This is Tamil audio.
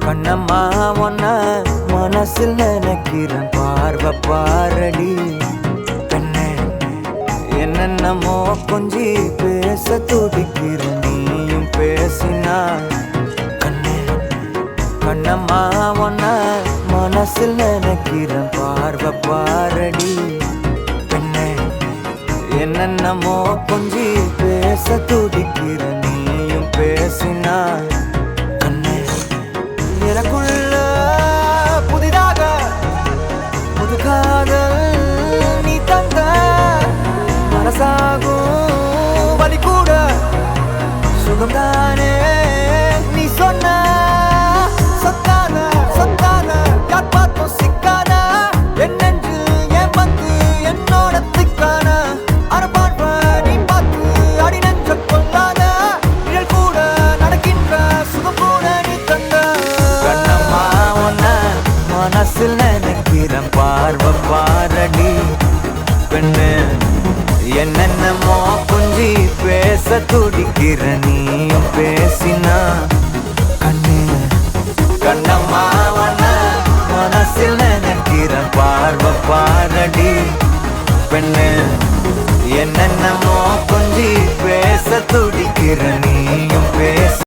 கண்ணம்மா ஒன்ன மனசில் நினைக்கிறேன், பார்வை பாரடி பெண்ணே. என்னென்னமோ கொஞ்சி பேச துடிக்கிறேன், நீயும் பேசினா கண்ணே. கண்ணம்மா ஒன்ன மனசில் நினைக்கிறேன், பார்வை பாரடி பெண்ணே. என்னென்னமோ கொஞ்சி பேச துடிக்கிறேன், நீயும் பேசினா எனக்குள்ள புதிதாக புது காதல் நீ தந்த மனசாகும் வலி கூட சுகம்தானே நீ சொன்ன. சொத்தான சொத்தான யார் பார்த்தும் சிக்கான என் நெஞ்சு என் பந்து என்னோட திக்கான அரபான்ப நீ பார்த்து அடி நெஞ்ச கொள்ளாத நிழல் கூட நடக்கின்ற சுகம் கூட நீ தந்த. மனசில் நினைக்கிறேன், பார்வை பாரடி பெண்ணு. என்னென்னமோ கொஞ்சி பேச துடிக்கிற, நீயும் பேசினா கண்ணு. கண்ணம்மா மனசில் நினைக்கிறேன், பார்வை பாரடி பெண்ணு. என்னென்னமோ கொஞ்சி பேச துடிக்கிற, நீயும் பேச